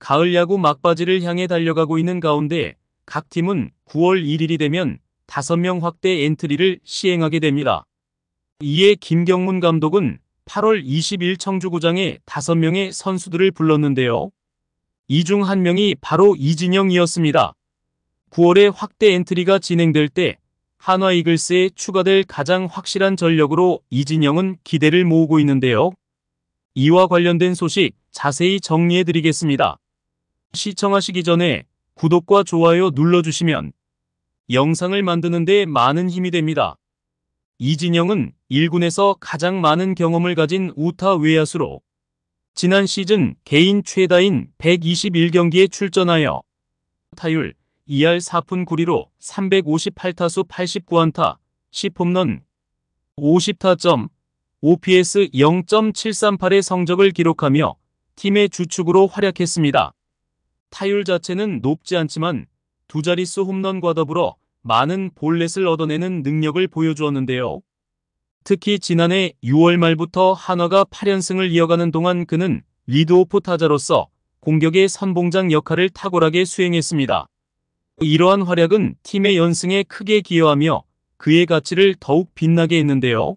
가을 야구 막바지를 향해 달려가고 있는 가운데 각 팀은 9월 1일이 되면 5명 확대 엔트리를 시행하게 됩니다. 이에 김경문 감독은 8월 20일 청주구장에 5명의 선수들을 불렀는데요. 이 중 한 명이 바로 이진영이었습니다. 9월에 확대 엔트리가 진행될 때 한화 이글스에 추가될 가장 확실한 전력으로 이진영은 기대를 모으고 있는데요. 이와 관련된 소식 자세히 정리해드리겠습니다. 시청하시기 전에 구독과 좋아요 눌러주시면 영상을 만드는 데 많은 힘이 됩니다. 이진영은 1군에서 가장 많은 경험을 가진 우타 외야수로 지난 시즌 개인 최다인 121경기에 출전하여 타율 2할 4푼 9리로 358타수 89안타, 10홈런, 50타점, OPS 0.738의 성적을 기록하며 팀의 주축으로 활약했습니다. 타율 자체는 높지 않지만 두 자릿수 홈런과 더불어 많은 볼넷을 얻어내는 능력을 보여주었는데요. 특히 지난해 6월 말부터 한화가 8연승을 이어가는 동안 그는 리드오프 타자로서 공격의 선봉장 역할을 탁월하게 수행했습니다. 이러한 활약은 팀의 연승에 크게 기여하며 그의 가치를 더욱 빛나게 했는데요.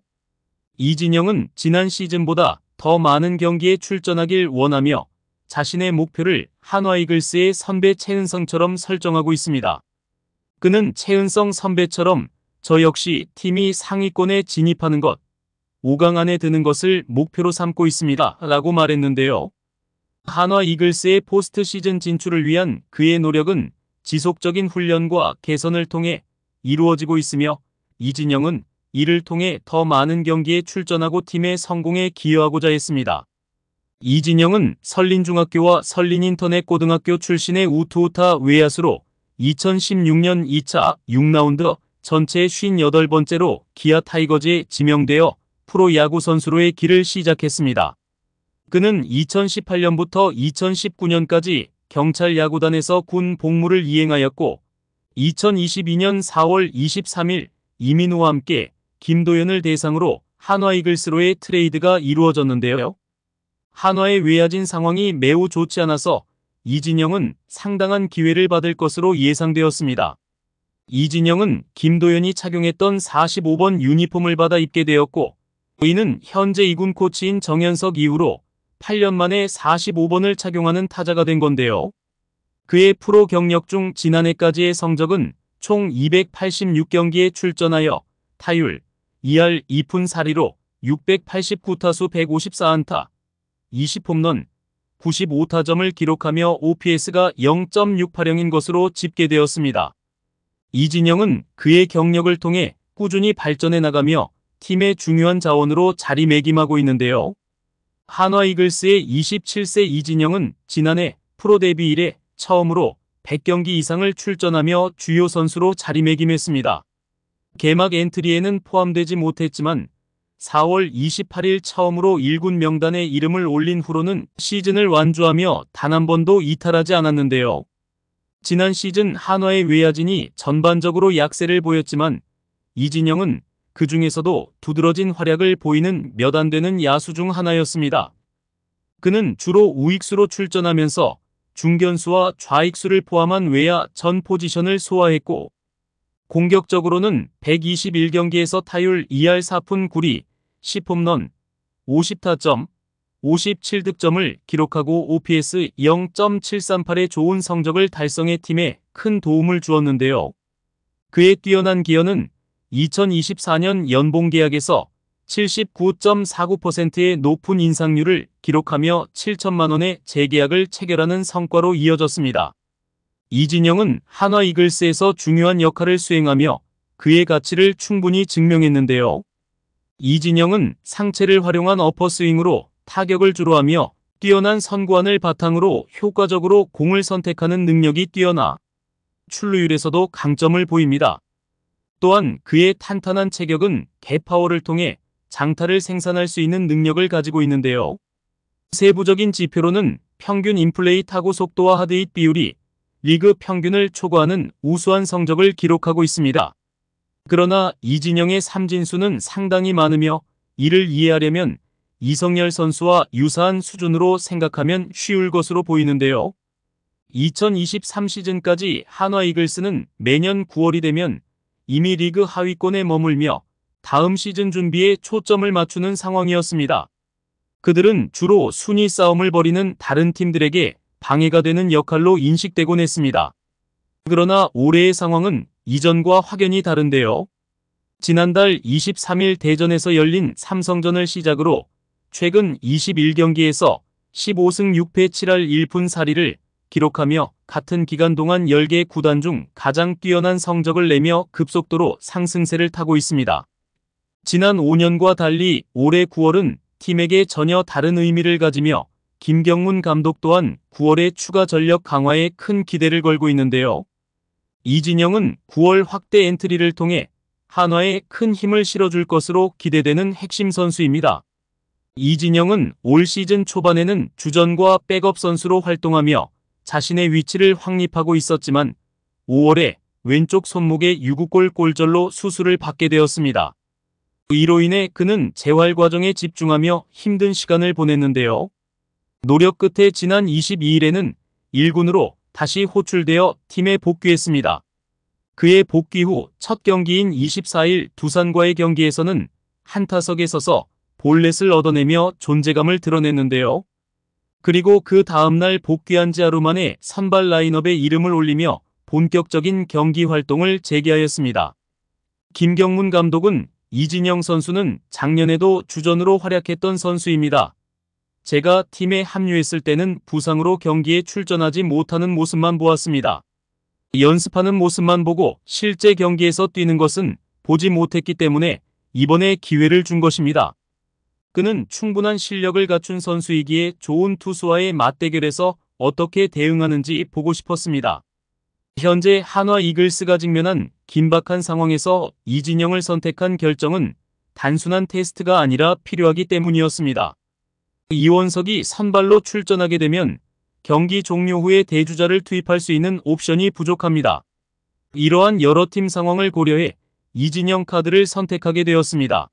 이진영은 지난 시즌보다 더 많은 경기에 출전하길 원하며 자신의 목표를 한화 이글스의 선배 최은성처럼 설정하고 있습니다. 그는 최은성 선배처럼 저 역시 팀이 상위권에 진입하는 것, 5강 안에 드는 것을 목표로 삼고 있습니다. 라고 말했는데요. 한화 이글스의 포스트 시즌 진출을 위한 그의 노력은 지속적인 훈련과 개선을 통해 이루어지고 있으며 이진영은 이를 통해 더 많은 경기에 출전하고 팀의 성공에 기여하고자 했습니다. 이진영은 설린중학교와 설린인터넷고등학교 출신의 우투우타 외야수로 2016년 2차 6라운드 전체 58번째로 기아 타이거즈에 지명되어 프로야구 선수로의 길을 시작했습니다. 그는 2018년부터 2019년까지 경찰 야구단에서 군 복무를 이행하였고 2022년 4월 23일 이민호와 함께 김도현을 대상으로 한화 이글스로의 트레이드가 이루어졌는데요. 한화의 외야진 상황이 매우 좋지 않아서 이진영은 상당한 기회를 받을 것으로 예상되었습니다. 이진영은 김도현이 착용했던 45번 유니폼을 받아 입게 되었고 이는 현재 2군 코치인 정현석 이후로 8년 만에 45번을 착용하는 타자가 된 건데요. 그의 프로 경력 중 지난해까지의 성적은 총 286경기에 출전하여 타율 2할 2푼 4리로 689타수 154안타, 20홈런, 95타점을 기록하며 OPS가 0.680인 것으로 집계되었습니다. 이진영은 그의 경력을 통해 꾸준히 발전해 나가며 팀의 중요한 자원으로 자리매김하고 있는데요. 한화 이글스의 27세 이진영은 지난해 프로 데뷔 이래 처음으로 100경기 이상을 출전하며 주요 선수로 자리매김했습니다. 개막 엔트리에는 포함되지 못했지만 4월 28일 처음으로 1군 명단에 이름을 올린 후로는 시즌을 완주하며 단 한 번도 이탈하지 않았는데요. 지난 시즌 한화의 외야진이 전반적으로 약세를 보였지만 이진영은 그 중에서도 두드러진 활약을 보이는 몇 안 되는 야수 중 하나였습니다. 그는 주로 우익수로 출전하면서 중견수와 좌익수를 포함한 외야 전 포지션을 소화했고 공격적으로는 121경기에서 타율 2할 4푼 9리, 10홈런, 50타점, 57득점을 기록하고 OPS 0.738의 좋은 성적을 달성해 팀에 큰 도움을 주었는데요. 그의 뛰어난 기여는 2024년 연봉계약에서 79.49%의 높은 인상률을 기록하며 7천만 원의 재계약을 체결하는 성과로 이어졌습니다. 이진영은 한화 이글스에서 중요한 역할을 수행하며 그의 가치를 충분히 증명했는데요. 이진영은 상체를 활용한 어퍼스윙으로 타격을 주로 하며 뛰어난 선구안을 바탕으로 효과적으로 공을 선택하는 능력이 뛰어나 출루율에서도 강점을 보입니다. 또한 그의 탄탄한 체격은 개파워를 통해 장타를 생산할 수 있는 능력을 가지고 있는데요. 세부적인 지표로는 평균 인플레이 타구 속도와 하드힛 비율이 리그 평균을 초과하는 우수한 성적을 기록하고 있습니다. 그러나 이진영의 삼진수는 상당히 많으며 이를 이해하려면 이성열 선수와 유사한 수준으로 생각하면 쉬울 것으로 보이는데요. 2023 시즌까지 한화 이글스는 매년 9월이 되면 이미 리그 하위권에 머물며 다음 시즌 준비에 초점을 맞추는 상황이었습니다. 그들은 주로 순위 싸움을 벌이는 다른 팀들에게 방해가 되는 역할로 인식되곤 했습니다. 그러나 올해의 상황은 이전과 확연히 다른데요. 지난달 23일 대전에서 열린 삼성전을 시작으로 최근 21경기에서 15승 6패 7할 1푼 4리를 기록하며 같은 기간 동안 10개 구단 중 가장 뛰어난 성적을 내며 급속도로 상승세를 타고 있습니다. 지난 5년과 달리 올해 9월은 팀에게 전혀 다른 의미를 가지며 김경문 감독 또한 9월의 추가 전력 강화에 큰 기대를 걸고 있는데요. 이진영은 9월 확대 엔트리를 통해 한화에 큰 힘을 실어줄 것으로 기대되는 핵심 선수입니다. 이진영은 올 시즌 초반에는 주전과 백업 선수로 활동하며 자신의 위치를 확립하고 있었지만 5월에 왼쪽 손목의 유구골 골절로 수술을 받게 되었습니다. 이로 인해 그는 재활 과정에 집중하며 힘든 시간을 보냈는데요. 노력 끝에 지난 22일에는 1군으로 다시 호출되어 팀에 복귀했습니다. 그의 복귀 후 첫 경기인 24일 두산과의 경기에서는 한타석에 서서 볼넷을 얻어내며 존재감을 드러냈는데요. 그리고 그 다음날 복귀한 지 하루 만에 선발 라인업에 이름을 올리며 본격적인 경기 활동을 재개하였습니다. 김경문 감독은 이진영 선수는 작년에도 주전으로 활약했던 선수입니다. 제가 팀에 합류했을 때는 부상으로 경기에 출전하지 못하는 모습만 보았습니다. 연습하는 모습만 보고 실제 경기에서 뛰는 것은 보지 못했기 때문에 이번에 기회를 준 것입니다. 그는 충분한 실력을 갖춘 선수이기에 좋은 투수와의 맞대결에서 어떻게 대응하는지 보고 싶었습니다. 현재 한화 이글스가 직면한 긴박한 상황에서 이진영을 선택한 결정은 단순한 테스트가 아니라 필요하기 때문이었습니다. 이원석이 선발로 출전하게 되면 경기 종료 후에 대주자를 투입할 수 있는 옵션이 부족합니다. 이러한 여러 팀 상황을 고려해 이진영 카드를 선택하게 되었습니다.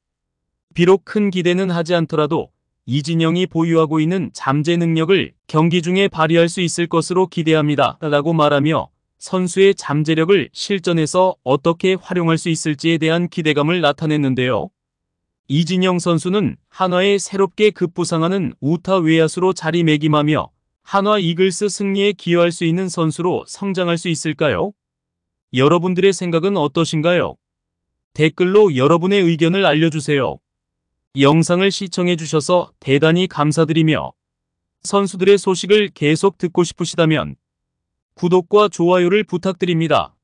비록 큰 기대는 하지 않더라도 이진영이 보유하고 있는 잠재 능력을 경기 중에 발휘할 수 있을 것으로 기대합니다. 라고 말하며 선수의 잠재력을 실전에서 어떻게 활용할 수 있을지에 대한 기대감을 나타냈는데요. 이진영 선수는 한화에 새롭게 급부상하는 우타 외야수로 자리매김하며 한화 이글스 승리에 기여할 수 있는 선수로 성장할 수 있을까요? 여러분들의 생각은 어떠신가요? 댓글로 여러분의 의견을 알려주세요. 영상을 시청해주셔서 대단히 감사드리며 선수들의 소식을 계속 듣고 싶으시다면 구독과 좋아요를 부탁드립니다.